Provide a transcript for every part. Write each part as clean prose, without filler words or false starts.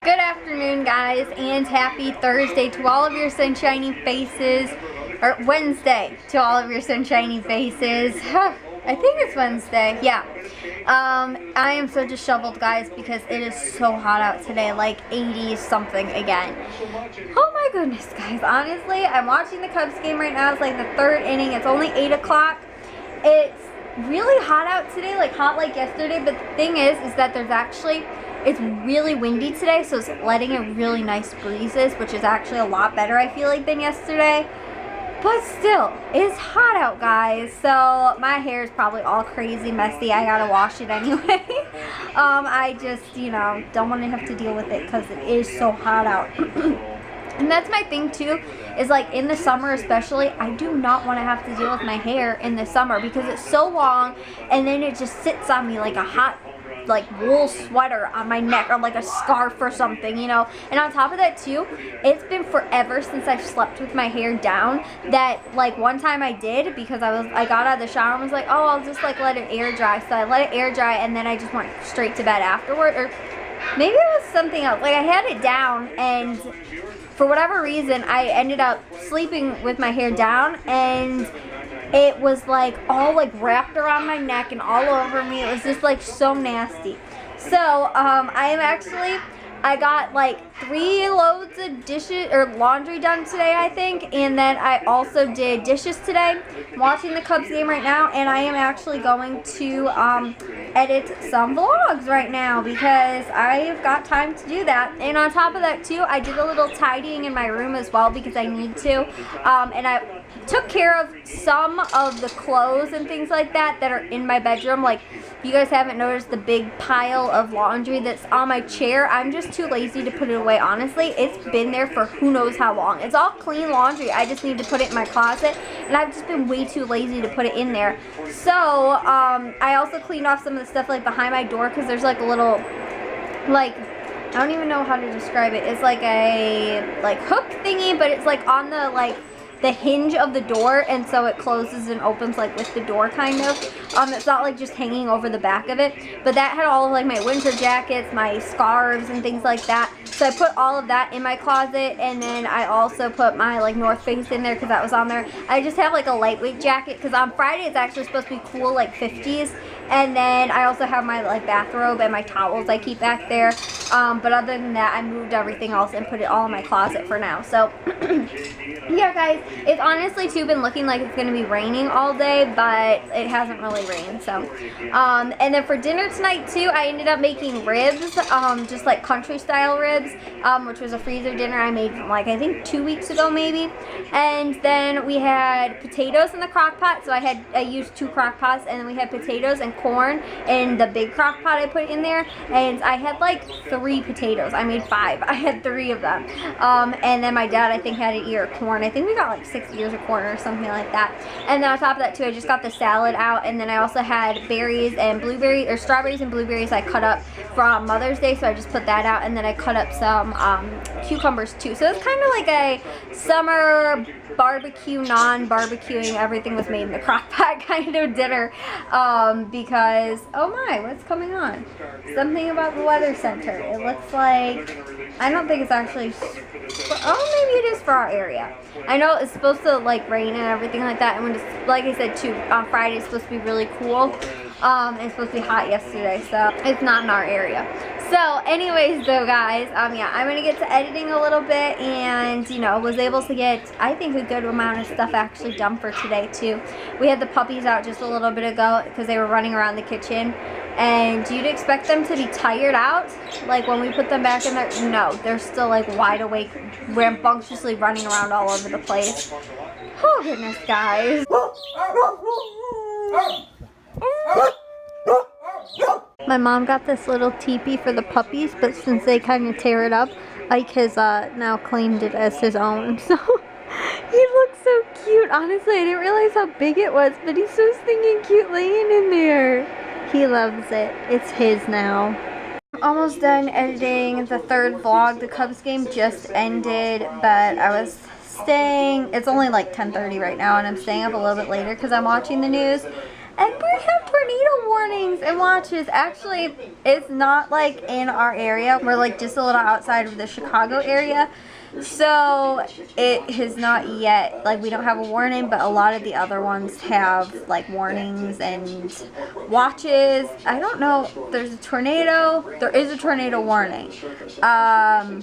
Good afternoon, guys, and happy Thursday to all of your sunshiny faces, or Wednesday to all of your sunshiny faces. I think it's Wednesday, yeah. I am so disheveled, guys, because it is so hot out today, like 80 something again. Oh my goodness, guys, honestly, I'm watching the Cubs game right now. It's like the third inning. It's only 8 o'clock. It's really hot out today, like hot like yesterday, but the thing is that there's actually, it's really windy today, so it's letting in really nice breezes, which is actually a lot better, I feel like, than yesterday. But still, it's hot out, guys. So my hair is probably all crazy messy. I gotta wash it anyway. I just, don't want to have to deal with it because it is so hot out. And that's my thing too, is like in the summer especially, I do not want to have to deal with my hair in the summer because it's so long and then it just sits on me like a hot like wool sweater on my neck or like a scarf or something, And on top of that too, it's been forever since I've slept with my hair down. That like one time I did because I got out of the shower and was like, oh, I'll just like let it air dry. So I let it air dry and then I just went straight to bed afterward. Or maybe it was something else. Like I had it down and for whatever reason I ended up sleeping with my hair down and it was like all like wrapped around my neck and all over me. It was just like so nasty. So I got like 3 loads of dishes or laundry done today, I think, and then I also did dishes today. I'm watching the Cubs game right now, and I am actually going to edit some vlogs right now because I've got time to do that. And on top of that too, I did a little tidying in my room as well because I need to, and I took care of some of the clothes and things like that are in my bedroom. Like, you guys haven't noticed the big pile of laundry that's on my chair. I'm just too lazy to put it away, honestly. It's been there for who knows how long. It's all clean laundry. I just need to put it in my closet, and I've just been way too lazy to put it in there. So, I also cleaned off some of the stuff like behind my door because there's like a little, like, I don't even know how to describe it. It's like a, like, hook thingy, but it's like on the hinge of the door, and so it closes and opens like with the door kind of. It's not like just hanging over the back of it, but that had all of like my winter jackets, my scarves and things like that. So I put all of that in my closet, and then I also put my like North Face in there because that was on there. I just have like a lightweight jacket because on Friday it's actually supposed to be cool, like 50s. And then I also have my like bathrobe and my towels I keep back there. But other than that, I moved everything else and put it all in my closet for now. So yeah, guys, it's honestly too been looking like it's going to be raining all day, but it hasn't really rained. So and then for dinner tonight too, I ended up making ribs, just like country style ribs, which was a freezer dinner I made from like I think 2 weeks ago maybe. And then we had potatoes in the crock pot. So I used 2 crock pots, and then we had potatoes and corn in the big crock pot I put in there, and I had like 3 potatoes. I made 5. I had 3 of them. And then my dad I think had an ear of corn. I think we got like 6 ears of corn or something like that. And then on top of that too, I just got the salad out, and then I also had berries and blueberries, or strawberries and blueberries I cut up from Mother's Day, so I just put that out, and then I cut up some cucumbers too. So it's kind of like a summer barbecue, non-barbecuing, everything was made in the crock pot kind of dinner, because, oh my, what's coming on? Something about the weather center. It looks like, I don't think it's actually, oh, maybe it is for our area. I know it's supposed to like rain and everything like that, and when it's, like I said too, on Friday it's supposed to be really cool. It's supposed to be hot yesterday, so it's not in our area. So anyways though, guys, yeah, I'm gonna get to editing a little bit, and was able to get, I think, a good amount of stuff actually done for today too. We had the puppies out just a little bit ago because they were running around the kitchen, and you'd expect them to be tired out like when we put them back in there. No, they're still like wide awake, rambunctiously running around all over the place. Oh goodness, guys. My mom got this little teepee for the puppies, but since they kind of tear it up, Ike has now claimed it as his own. So he looks so cute. Honestly, I didn't realize how big it was, but he's so stinking cute laying in there. He loves it. It's his now. I'm almost done editing the 3rd vlog. The Cubs game just ended, but I was staying, it's only like 10:30 right now, and I'm staying up a little bit later because I'm watching the news. And we have tornado warnings and watches. Actually, it's not like in our area. We're like just a little outside of the Chicago area. So it has not yet, like we don't have a warning, but a lot of the other ones have like warnings and watches. I don't know, there's a tornado, there is a tornado warning. I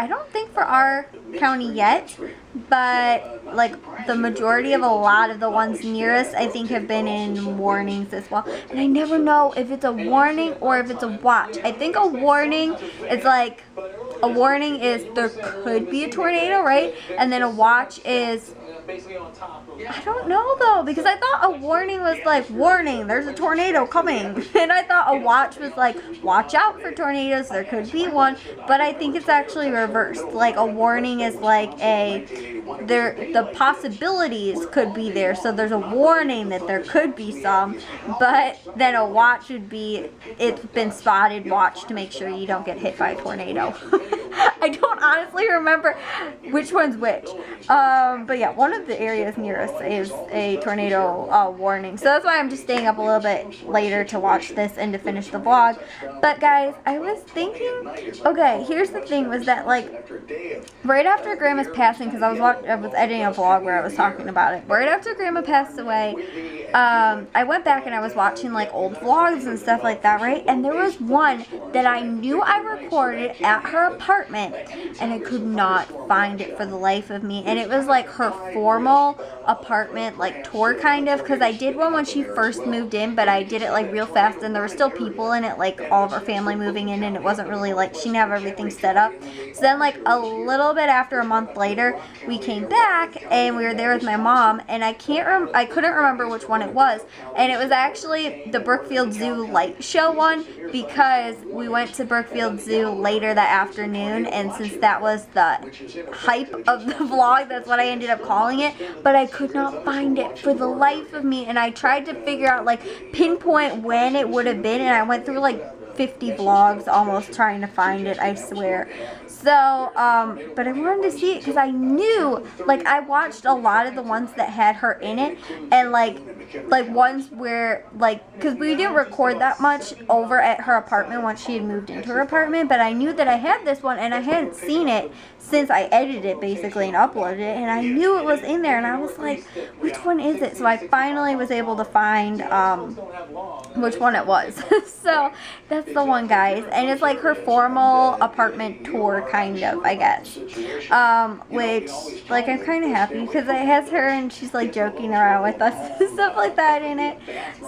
don't think for our county yet, but like the majority of a lot of the ones near us I think have been in warnings as well. And I never know if it's a warning or if it's a watch. I think a warning is like, a warning is there could be a tornado, right? And then a watch is, I don't know though, because I thought a warning was like, warning, there's a tornado coming. And I thought a watch was like, watch out for tornadoes, there could be one. But I think it's actually reversed. Like a warning is like the possibilities could be there. So there's a warning that there could be some. But then a watch would be, it's been spotted, watch to make sure you don't get hit by a tornado. I don't honestly remember which one's which. But yeah, one of the areas near us is a tornado warning. So that's why I'm just staying up a little bit later to watch this and to finish the vlog. But guys, I was thinking, okay, here's the thing, was that like right after Grandma's passing, because I was editing a vlog where I was talking about it. Right after Grandma passed away, I went back and I was watching like old vlogs and stuff like that, right? And there was one that I knew I recorded at her apartment and I could not find it for the life of me. And it was like her formal apartment like tour kind of, because I did one when she first moved in, but I did it like real fast and there were still people in it, like all of her family moving in, and it wasn't really like, she didn't have everything set up. So then like a little bit after, a month later, we came back and we were there with my mom, and I couldn't remember which one it was, and it was actually the Brookfield Zoo light show one, because we went to Brookfield Zoo later that afternoon, and since that was the hype of the vlog, that's what I ended up calling it. But I could not find it for the life of me, and I tried to figure out like pinpoint when it would have been, and I went through like 50 vlogs almost trying to find it, I swear. So, but I wanted to see it because I knew, like, I watched a lot of the ones that had her in it, and like ones where, like, because we didn't record that much over at her apartment once she had moved into her apartment, but I knew that I had this one, and I hadn't seen it since I edited it, basically, and uploaded it, and I knew it was in there, and I was like, which one is it? So I finally was able to find, which one it was. So, that's the one, guys, and it's like her formal apartment tour, kind of, I guess, which, like, I'm kind of happy, because it has her, and she's, like, joking around with us, and stuff like that in it.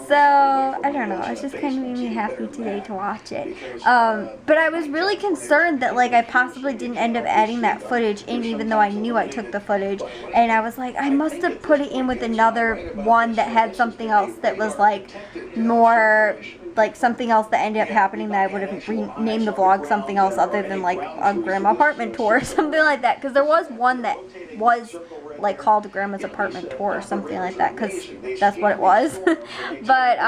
So, I don't know, it just kind of made me happy today to watch it. But I was really concerned that, like, I possibly didn't end up adding that footage in, even though I knew I took the footage, and I was like, I must have put it in with another one that had something else that was, like, more, like, something else that ended up happening that I would have renamed the vlog something else other than, like, a grandma apartment tour or something like that, because there was one that was, like, called Grandma's Apartment Tour or something like that, because that's what it was. But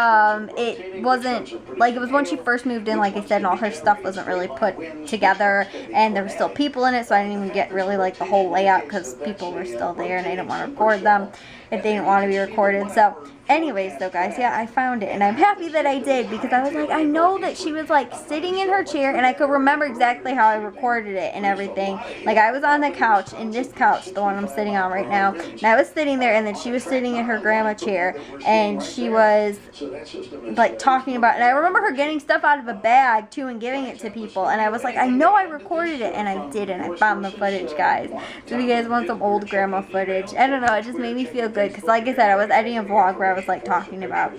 it wasn't, like, it was when she first moved in, like I said, and all her stuff wasn't really put together, and there were still people in it, so I didn't even get really, like, the whole layout, because people were still there, and I didn't want to record them if they didn't want to be recorded. So anyways, though, guys, yeah, I found it, and I'm happy that I did, because I was like, I know that she was, like, sitting in her chair, and I could remember exactly how I recorded it and everything. Like, I was on the couch, in this couch, the one I'm sitting on right now, and I was sitting there, and then she was sitting in her grandma chair, and she was, like, talking about, and I remember her getting stuff out of a bag, too, and giving it to people, and I was like, I know I recorded it, and I did, and I found the footage, guys. So if you guys want some old grandma footage, I don't know, it just made me feel good, because like I said, I was editing a vlog where I was, like, talking about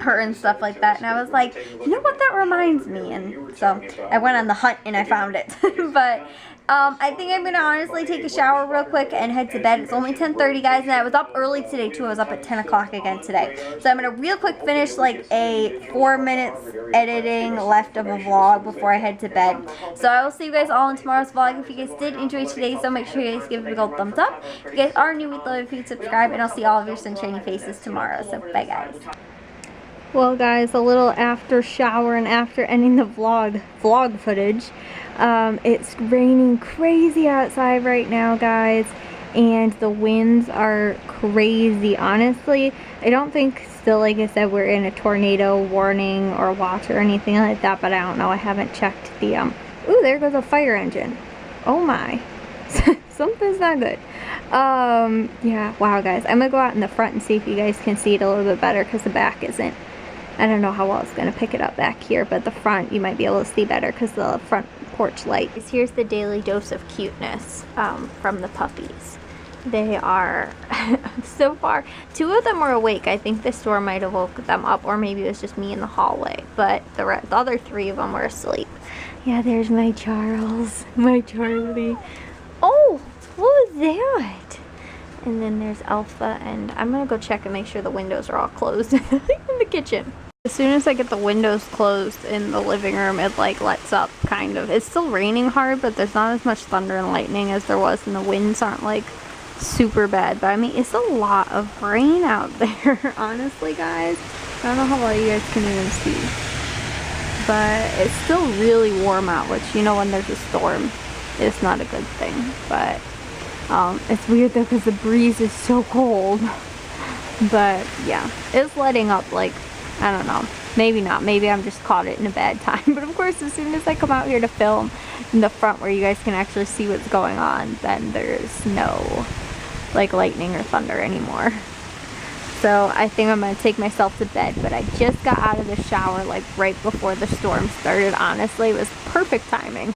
her and stuff like that, and I was like, you know what that reminds me, and so I went on the hunt and I found it. But I think I'm gonna honestly take a shower real quick and head to bed. It's only 10:30, guys, and I was up early today too. I was up at 10 o'clock again today, so I'm gonna real quick finish like a 4 minutes editing left of a vlog before I head to bed. So I will see you guys all in tomorrow's vlog. If you guys did enjoy today's, so make sure you guys give it a big old thumbs up. If you guys are new, we'd love if you could subscribe, and I'll see all of your sunshiny faces tomorrow. So bye, guys. Well, guys, a little after shower and after ending the vlog footage, it's raining crazy outside right now, guys, and the winds are crazy. Honestly, I don't think still, like I said, we're in a tornado warning or watch or anything like that, but I don't know. I haven't checked the ooh, there goes a fire engine. Oh my. Something's not good. Yeah, wow guys, I'm gonna go out in the front and see if you guys can see it a little bit better, because the back isn't, I don't know how well it's gonna pick it up back here, but the front you might be able to see better because the front porch light. Here's the daily dose of cuteness from the puppies. They are so far, 2 of them were awake. I think the storm might have woke them up, or maybe it was just me in the hallway, but the other 3 of them were asleep. Yeah, there's my Charles, my Charlie. Oh, what was that? And then there's Alpha, and I'm gonna go check and make sure the windows are all closed in the kitchen. As soon as I get the windows closed in the living room, it like lets up, kind of. It's still raining hard, but there's not as much thunder and lightning as there was, and the winds aren't like super bad. But I mean, it's a lot of rain out there, honestly, guys. I don't know how well you guys can even see, but it's still really warm out, which, you know, when there's a storm, it's not a good thing. But it's weird though, because the breeze is so cold. But yeah, it's letting up, like, I don't know, maybe not, maybe I'm just caught it in a bad time. But of course, as soon as I come out here to film in the front where you guys can actually see what's going on, then there's no like lightning or thunder anymore. So I think I'm gonna take myself to bed. But I just got out of the shower like right before the storm started. Honestly, it was perfect timing.